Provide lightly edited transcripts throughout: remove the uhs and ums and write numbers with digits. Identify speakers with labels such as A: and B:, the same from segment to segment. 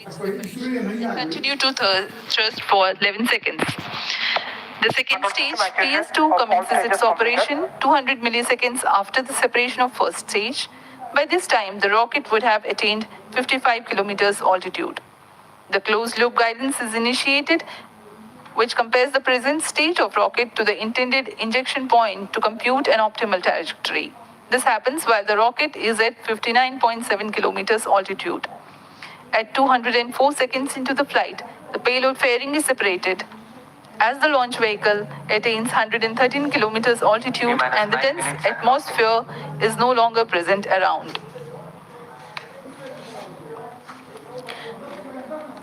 A: Continue to thrust for 11 seconds. The second stage, PS2, commences its operation 200 milliseconds after the separation of first stage. By this time, the rocket would have attained 55 kilometers altitude. The closed-loop guidance is initiated, which compares the present state of rocket to the intended injection point to compute an optimal trajectory. This happens while the rocket is at 59.7 kilometers altitude. At 204 seconds into the flight, the payload fairing is separated. As the launch vehicle attains 113 kilometers altitude and the dense atmosphere is no longer present around.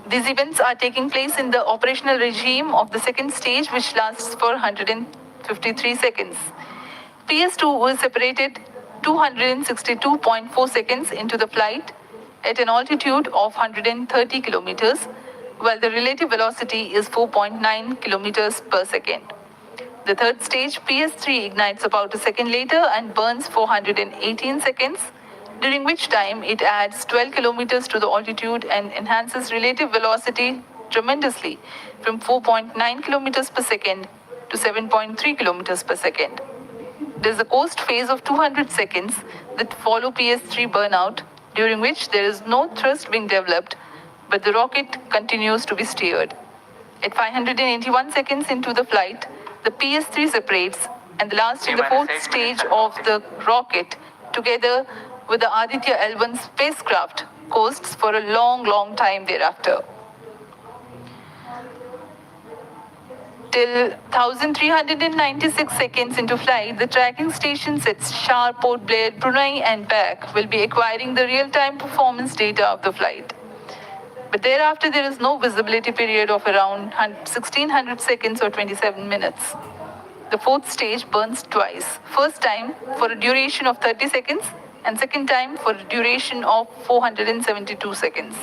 A: These events are taking place in the operational regime of the second stage, which lasts for 153 seconds. PS2 was separated 262.4 seconds into the flight at an altitude of 130 kilometers, while the relative velocity is 4.9 kilometers per second. The third stage, PS3, ignites about a second later and burns 418 seconds, during which time it adds 12 kilometers to the altitude and enhances relative velocity tremendously from 4.9 kilometers per second to 7.3 kilometers per second. There is a coast phase of 200 seconds that follow PS3 burnout, during which there is no thrust being developed, but the rocket continues to be steered. At 581 seconds into the flight, the PS3 separates, and the last and the fourth stage of the rocket, together with the Aditya L1 spacecraft, coasts for a long time thereafter. Till 1396 seconds into flight, the tracking stations at Shar, Port Blair, Brunei and back will be acquiring the real-time performance data of the flight. But thereafter, there is no visibility period of around 1600 seconds or 27 minutes. The fourth stage burns twice. First time for a duration of 30 seconds and second time for a duration of 472 seconds.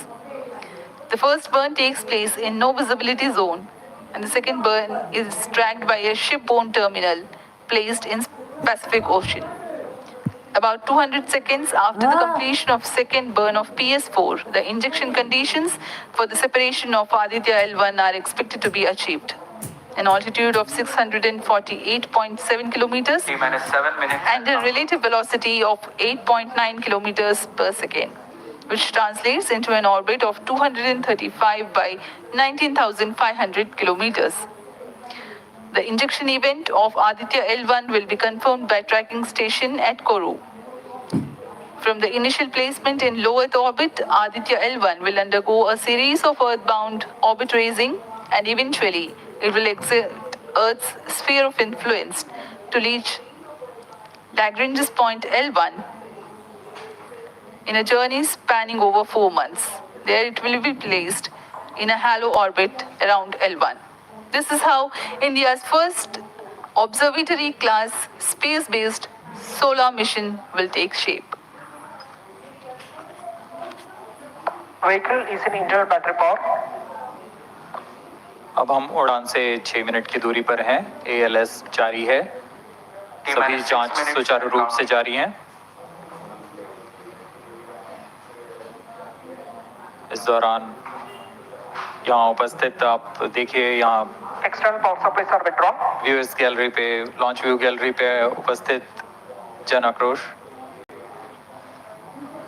A: The first burn takes place in no visibility zone, and the second burn is tracked by a shipborne terminal placed in Pacific Ocean. About 200 seconds after the completion of second burn of PS4, the injection conditions for the separation of Aditya L1 are expected to be achieved. An altitude of 648.7 kilometers and a relative velocity of 8.9 kilometers per second, which translates into an orbit of 235 by 19,500 kilometers. The injection event of Aditya L1 will be confirmed by tracking station at Kourou. From the initial placement in low Earth orbit, Aditya L1 will undergo a series of earthbound orbit raising, and eventually it will exit Earth's sphere of influence to reach Lagrange's point L1 in a journey spanning over 4 months. There it will be placed in a halo orbit around L1. This is how India's first observatory-class space-based solar mission will take shape.
B: Vehicle is in internal battery power.
C: अब हम उड़ान से 6 minute की दूरी पर हैं। ALS जारी है। सभी जांच सुचारू रूप से जारी हैं। इस दौरान यहाँ उपस्थित आप देखिए यहाँ
B: External power supplies are withdrawn.
C: Viewers gallery पे, लॉन्च व्यू गैलरी पे उपस्थित जन आक्रोश,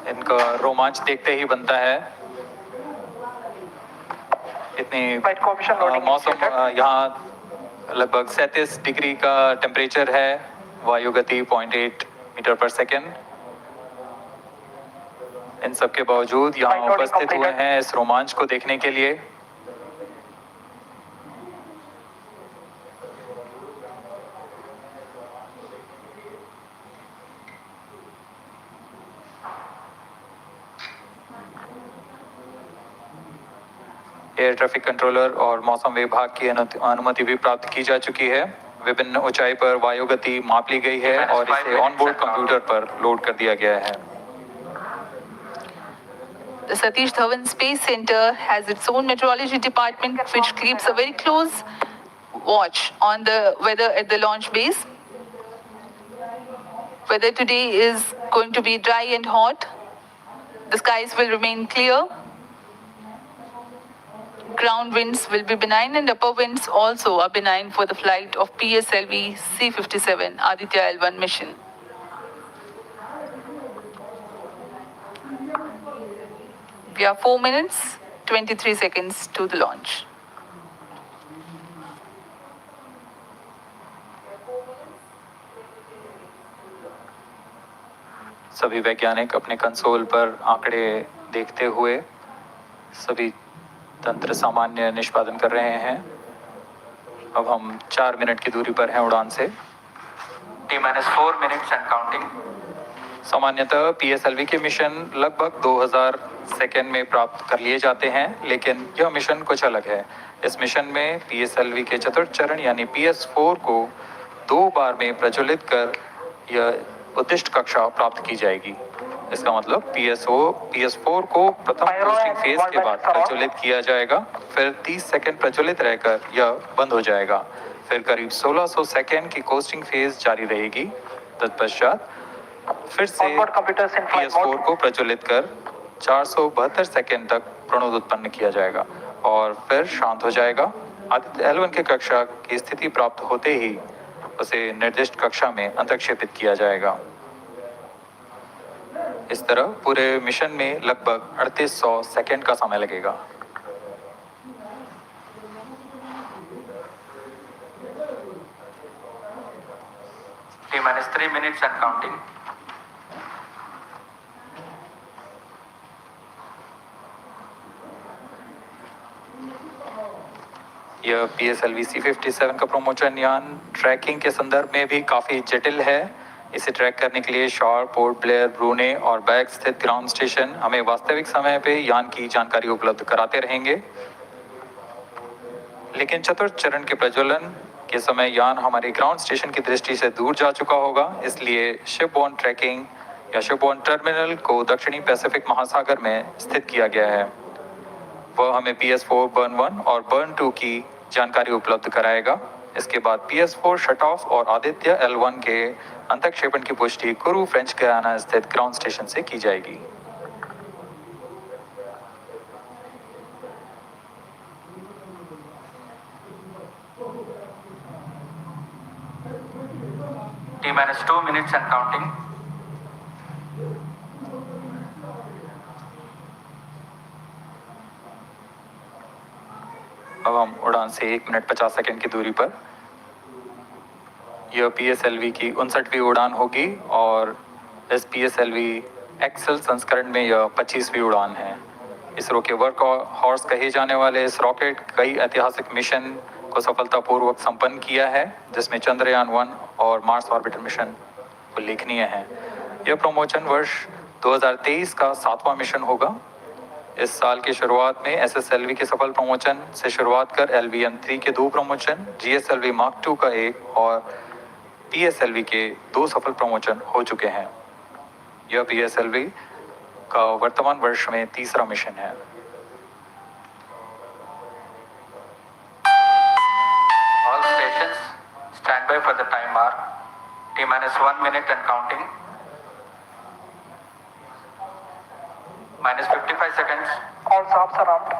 C: इनका रोमांच देखते ही बनता है। इतनी मौसम यहाँ लगभग 37 डिग्री का टेम्परेचर है, वायु गति 0.8 मीटर पर सेकेंड। इन सब के बावजूद यहाँ उपस्थित हुए हैं इस रोमांच को देखने के लिए। एयर ट्रैफिक कंट्रोलर और मौसम विभाग की अनुमति भी प्राप्त की जा चुकी है। विभिन्न ऊंचाई पर वायु गति माप ली गई है और इसे ऑनबोर्ड कंप्यूटर पर लोड कर दिया गया है।
A: The Satish Dhawan Space Center has its own meteorology department, which keeps a very close watch on the weather at the launch base. Weather today is going to be dry and hot. The skies will remain clear. ground winds will be benign and upper winds also are benign for the flight of PSLV C-57 Aditya L1 mission. We are 4 minutes, 23 seconds to the launch.
C: सभी वैज्ञानिक अपने console पर आंकड़े देखते हुए सभी तंत्र सामान्य निष्पादन कर रहे हैं। अब हम 4 मिनट की दूरी पर हैं उड़ान से।
B: T-4 minutes and counting.
C: सामान्यतः पीएसएलवी के मिशन लगभग 2000 सेकेंड में प्राप्त कर लिए जाते हैं, लेकिन यह मिशन कुछ अलग है। इस मिशन में पीएसएलवी के चतुर्थ चरण यानी PS4 को 2 बार में प्रज्वलित कर यह उद्दिष्ट कक्षा प्राप्त की जाएगी। इसका मतलब PS4 को प्रथम कोस्टिंग फेज के बाद प्रज्वलित किया जाएगा, फिर 30 सेकेंड प्रज्वलित रहकर यह बंद हो जाएगा, फिर करीब 1600 सेकेंड की कोस्टिंग फेज जारी रहेगी। तत्पश्चात फिर से PS4 को प्रज्वलित कर 472 सेकेंड तक प्रणोद उत्पन्न किया जाएगा और फिर शांत हो जाएगा। आदित्य L1 की कक्षा की स्थिति प्राप्त होते ही उसे निर्दिष्ट कक्षा में अंतक्षेपित किया जाएगा। इस तरह पूरे मिशन में लगभग 3800 सेकेंड का समय लगेगा।
B: T-3 minutes and counting.
C: यह PSLV C-57 का प्रमोशन यान ट्रैकिंग के संदर्भ में भी काफ़ी जटिल है। इसे ट्रैक करने के लिए शॉर, पोर्ट ब्लेयर, ब्रूने और बैग स्थित ग्राउंड स्टेशन हमें वास्तविक समय पे यान की जानकारी उपलब्ध कराते रहेंगे। लेकिन चतुर्थ चरण के प्रज्वलन के समय यान हमारे ग्राउंड स्टेशन की दृष्टि से दूर जा चुका होगा, इसलिए शिपबोर्न ट्रैकिंग या शिपबोर्न टर्मिनल को दक्षिणी पैसिफिक महासागर में स्थित किया गया है। वह हमें PS4 बर्न 1 और बर्न 2 की जानकारी उपलब्ध कराएगा। इसके बाद PS4 शट ऑफ और आदित्य L1 के अंतक्षेपण की पुष्टि कुरु फ्रेंच गयाना स्थित ग्राउंड स्टेशन से की जाएगी।
B: T-2 minutes and counting.
C: अब हम उड़ान से 1 मिनट 50 सेकंड की दूरी पर। यह PSLV की 59वीं उड़ान होगी और इस PSLV एक्सेल संस्करण में यह 25वीं उड़ान है। इसरो के वर्क हॉर्स कहे जाने वाले इस रॉकेट कई ऐतिहासिक मिशन को सफलतापूर्वक संपन्न किया है, जिसमें चंद्रयान 1 और मार्स ऑर्बिटर मिशन उल्लेखनीय है। यह प्रमोशन वर्ष 2023 का 7वां मिशन होगा। इस साल की शुरुआत में SSLV के सफल प्रमोशन से शुरुआत कर LVM-3 के 2 प्रमोशन, GSLV Mark II का 1 और PSLV के 2 सफल प्रमोशन हो चुके हैं। यह PSLV का वर्तमान वर्ष में 3रा मिशन है।
B: All stations stand by for the time mark. T-1 minute and counting. -55 seconds.
D: All stops are armed.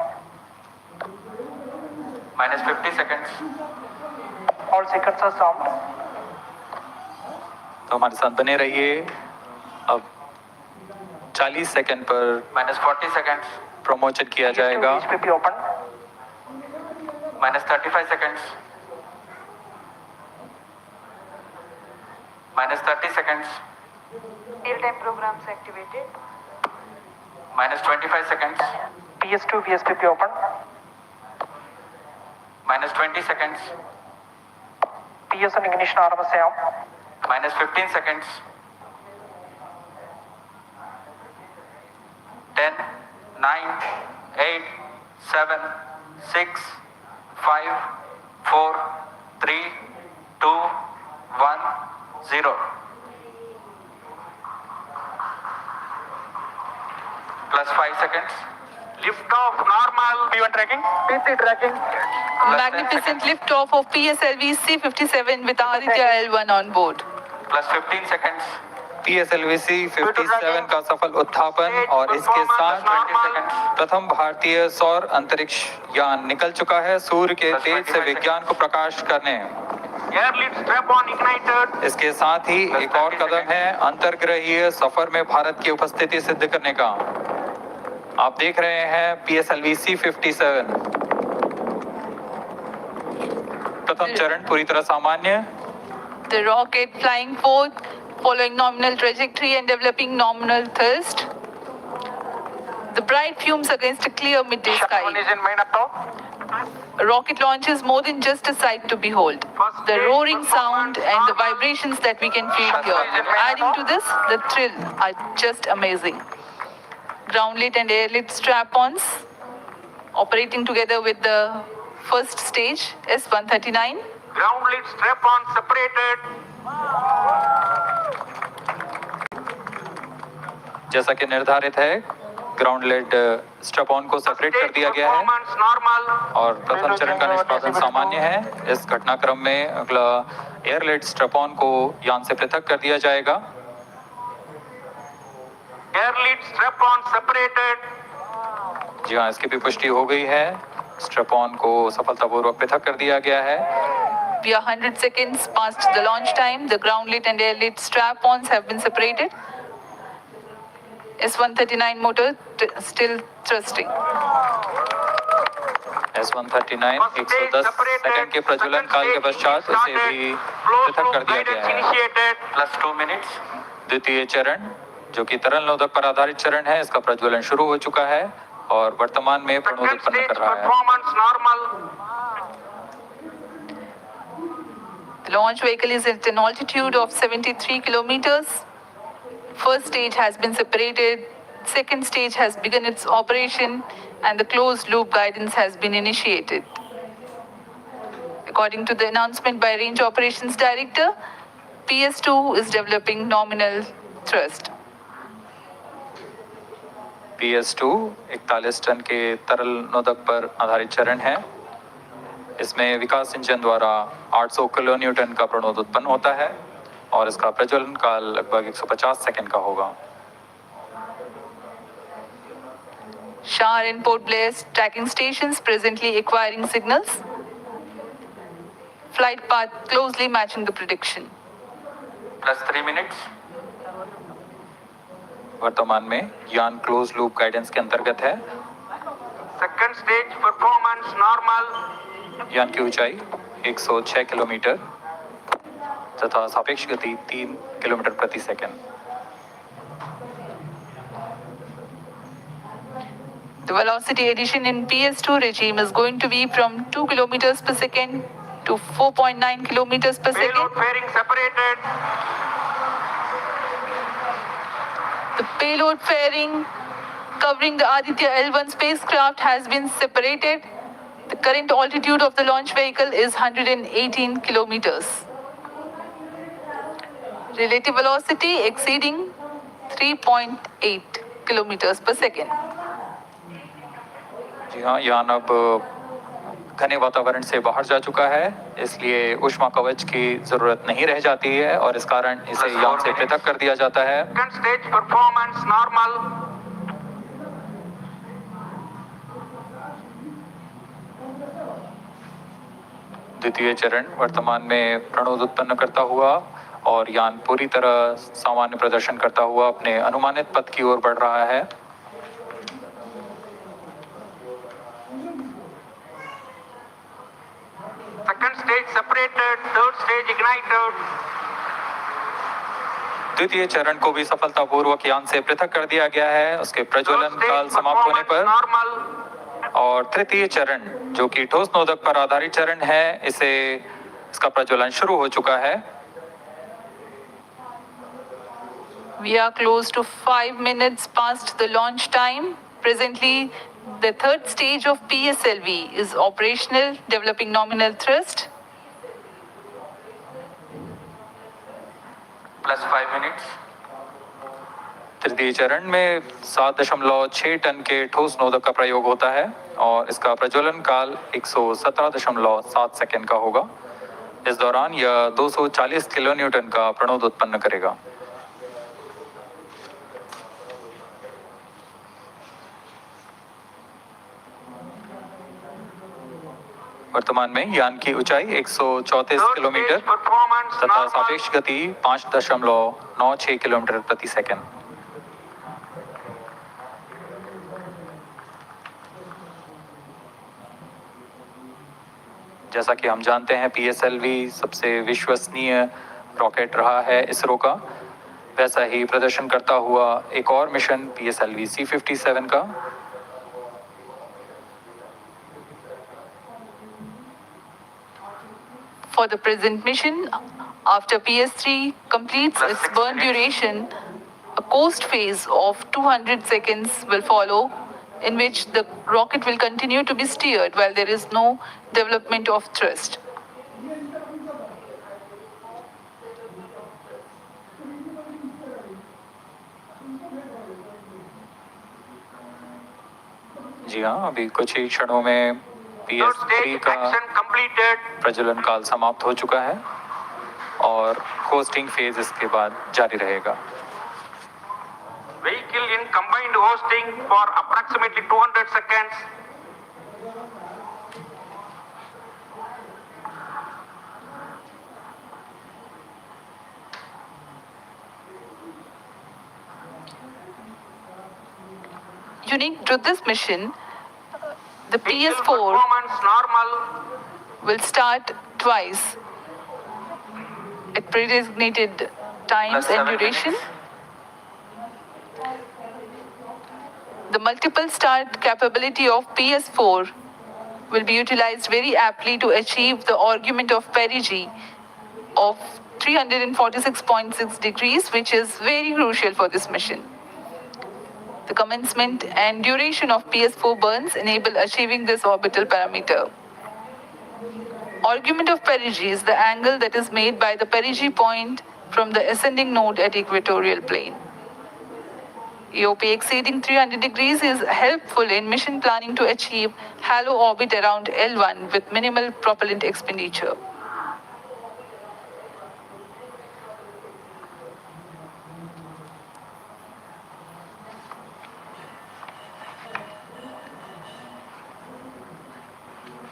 B: -50 seconds.
D: All seconds are armed.
C: तो हमारे साथ बने रहिए। अब 40 सेकंड पर
B: -40 seconds.
C: प्रमोशन किया जाएगा।
D: HPP open.
B: -35 seconds. -30 seconds.
E: Real-time programs activated.
B: -25 seconds.
D: PS2 VSPP open.
B: -20 seconds.
D: PS1 ignition RMS on.
B: -15 seconds. 10, 9, 8, 7, 6, 5, 4, 3, 2, 1, 0. +5 seconds. Lift off normal. P1 tracking.
D: PT tracking.
A: Magnificent liftoff of PSLV C-57 with Aditya L1 on board.
B: +15 seconds.
C: PSLV-C 57 का सफल उत्थापन और इसके साथ प्रथम भारतीय सौर अंतरिक्ष यान निकल चुका है सूर्य के तेज से विज्ञान को प्रकाश करने।
D: Air lead strap on ignited.
C: इसके साथ ही एक और कदम है अंतर्ग्रहीय सफर में भारत की उपस्थिति सिद्ध करने का। आप देख रहे हैं PSLV-C 57 प्रथम चरण पूरी तरह सामान्य।
A: The rocket flying forth, following nominal trajectory and developing nominal thrust. The bright fumes against a clear midday sky.
D: One is in main up.
A: A rocket launch is more than just a sight to behold. The roaring sound and the vibrations that we can feel here. Adding to this, the thrill are just amazing. Ground-lit and air-lit strap-ons operating together with the first stage, S139.
D: Ground lead strap on separated.
C: जैसा कि निर्धारित है ground lead strap on को separate कर दिया गया है
D: Performance normal.
C: और प्रथम चरण का निष्पादन सामान्य है। इस घटनाक्रम में अगला एयर लेड स्ट्रैप ऑन को यान से पृथक कर दिया जाएगा।
D: Air lead strap on separated.
C: जी हाँ, इसकी भी पुष्टि हो गई है। स्ट्रैप ऑन को सफलतापूर्वक पृथक कर दिया गया है।
A: We are 100 seconds past the launch time. The ground-lit and air-lit strap-ons have been separated. S139 motor still thrusting.
C: S139 110 second के प्रज्वलन काल के पश्चात इसे भी पृथक कर दिया गया है।
D: Initiated.
B: Plus 2 minutes.
C: द्वितीय चरण जो कि तरल नोदक पर आधारित चरण है, इसका प्रज्वलन शुरू हो चुका है और वर्तमान में प्रणोद
D: Second
C: उत्पन्न
D: stage
C: कर रहा है।
D: performance normal.
A: The launch vehicle is at an altitude of 73 kilometers. First stage has been separated. Second stage has begun its operation and the closed loop guidance has been initiated. According to the announcement by Range Operations Director, PS2 is developing nominal thrust.
C: PS2 41 ton के तरल नोदक पर आधारित चरण है। इसमें विकास engine द्वारा 800 kilo Newton का प्रणोद उत्पन्न होता है और इसका प्रज्वलन काल लगभग 150 सेकंड का होगा।
A: Shar and Port Blair tracking stations presently acquiring signals. Flight path closely matching the prediction.
B: Plus 3 minutes.
C: वर्तमान में यान क्लोज लूप गाइडेंस के अंतर्गत है।
D: Second stage performance normal.
C: यान की ऊंचाई 106 किलोमीटर तथा सापेक्ष गति 3 किलोमीटर प्रति second.
A: The velocity addition in PS2 regime is going to be from 2 kilometers per second to 4.9 kilometers per
D: Payload
A: second.
D: fairing separated.
A: The payload fairing covering the Aditya L1 spacecraft has been separated. The current altitude of the launch vehicle is 118 kilometers. Relative velocity exceeding 3.8 kilometers per second.
C: जी हाँ, यान अब घने वातावरण से बाहर जा चुका है, इसलिए ऊष्मा कवच की जरूरत नहीं रह जाती है और इस कारण इसे यान से पृथक कर दिया जाता है।
D: Second stage performance normal.
C: द्वितीय चरण वर्तमान में प्रणोद उत्पन्न करता हुआ और यान पूरी तरह सामान्य प्रदर्शन करता हुआ अपने अनुमानित पथ की ओर बढ़ रहा है।
D: Second stage separated. Third stage ignited.
C: द्वितीय चरण को भी सफलतापूर्वक यान से पृथक कर दिया गया है उसके प्रज्वलन काल समाप्त होने पर।
D: normal.
C: और तृतीय चरण जो कि ठोस नोदक पर आधारित चरण है, इसका प्रज्वलन शुरू हो चुका है।
A: We are close to 5 minutes past the launch time. Presently, the third stage of PSLV is operational, developing nominal thrust.
B: Plus 5 minutes.
C: तृतीय चरण में 7.6 टन के ठोस नोदक का प्रयोग होता है और इसका प्रज्वलन काल 117.7 सेकंड का होगा। इस दौरान यह 240 किलो न्यूटन का प्रणोद उत्पन्न करेगा। वर्तमान में यान की ऊंचाई 134
D: Third
C: किलोमीटर
D: stage performance
C: तथा
D: normal.
C: सापेक्ष गति 5.96 किलोमीटर प्रति सेकंड। जैसा कि हम जानते हैं PSLV सबसे विश्वसनीय रॉकेट रहा है इसरो का, वैसा ही प्रदर्शन करता हुआ एक और मिशन PSLV C57 का।
A: For the present mission, after PS3 completes
B: Plus
A: its
B: 6
A: burn
B: minutes.
A: duration, a coast phase of 200 seconds will follow, in which the rocket will continue to be steered while there is no development of thrust.
C: जी हाँ, अभी कुछ ही क्षणों में
D: Third
C: PS3
D: stage
C: का
D: action completed.
C: प्रज्वलन काल समाप्त हो चुका है और होस्टिंग फेज इसके बाद जारी रहेगा।
D: Vehicle in combined hosting for approximately 200 seconds.
A: Unique to this mission, the
D: Vehicle
A: PS4
D: performance normal.
A: will start twice at pre-designated times
B: Plus
A: and
B: 7
A: duration.
B: minutes.
A: The multiple start capability of PS4 will be utilized very aptly to achieve the argument of perigee of 346.6 degrees, which is very crucial for this mission. The commencement and duration of PS4 burns enable achieving this orbital parameter. Argument of perigee is the angle that is made by the perigee point from the ascending node at equatorial plane. EOP exceeding 300 degrees is helpful in mission planning to achieve halo orbit around L1 with minimal propellant expenditure.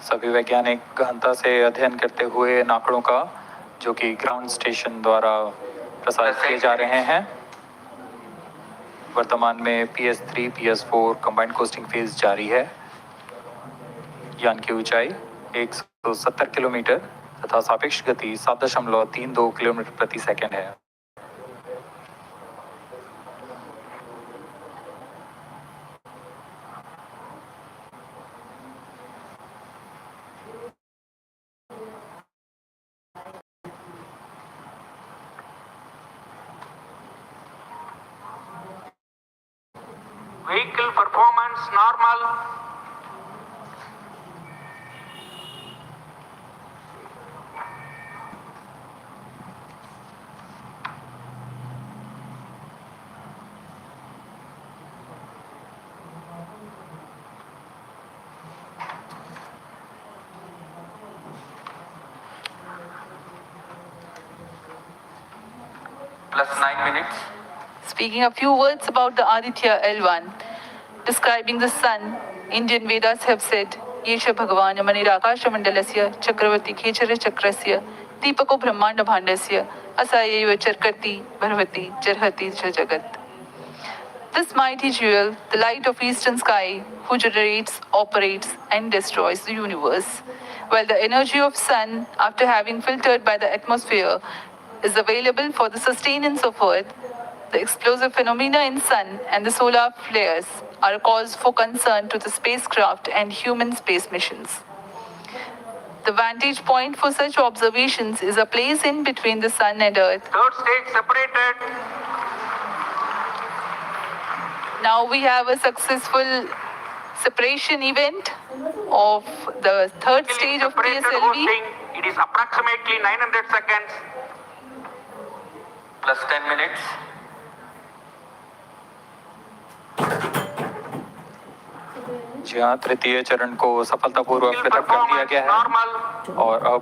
C: सभी वैज्ञानिक गहनता से अध्ययन करते हुए इन आंकड़ों का, जो कि ग्राउंड स्टेशन द्वारा प्रसारित किए जा रहे हैं। वर्तमान में PS3 PS4 combined costing phase जारी है। यान की ऊंचाई 170 किलोमीटर तथा सापेक्ष गति 7.32 किलोमीटर प्रति सेकंड है।
D: Vehicle performance normal.
B: Plus 9 minutes.
A: Speaking a few words about the Aditya L1, describing the sun, Indian Vedas have said, Yesha Bhagavan Manirakasha Mandalasya Chakravarti Khechara Chakrasya Deepako Brahmanda Bhandasya Asayeva Charkati Bharvati Jarhati Jagat. This mighty jewel, the light of eastern sky, who generates, operates, and destroys the universe, while the energy of sun, after having filtered by the atmosphere, is available for the sustenance of earth, the explosive phenomena in sun and the solar flares are a cause for concern to the spacecraft and human space missions. The vantage point for such observations is a place in between the sun and earth.
D: Third stage separated.
A: Now we have a successful separation event of the third stage of
D: Separated
A: PSLV.
D: hosting. It is approximately 900 seconds.
B: Plus 10 minutes.
C: जी हाँ, तृतीय चरण को सफलतापूर्वक
D: Vehicle
C: पृथक कर दिया
D: performance
C: गया है
D: normal.
C: और अब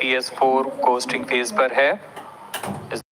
C: PS4 कोस्टिंग फेज पर है। इस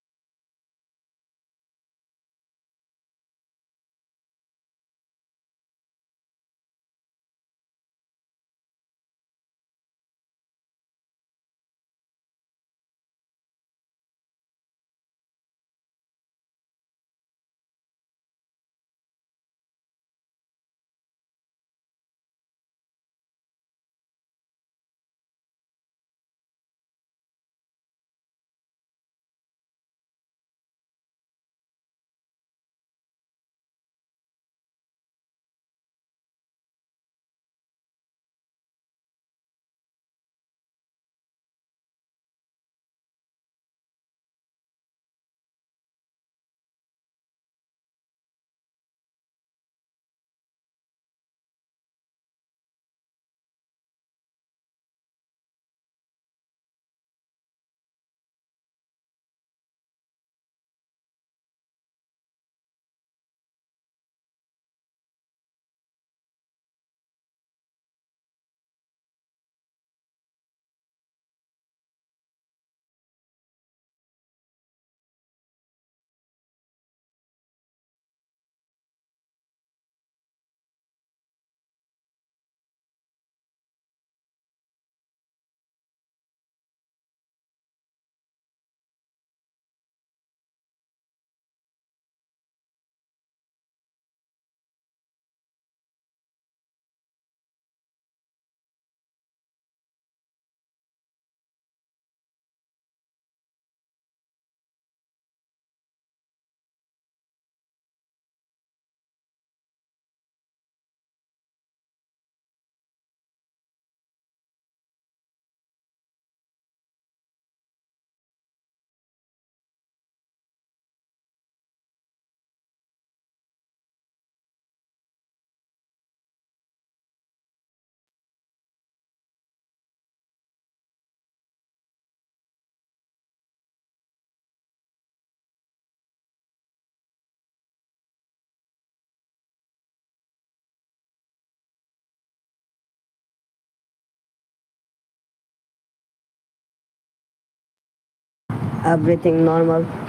F: everything normal.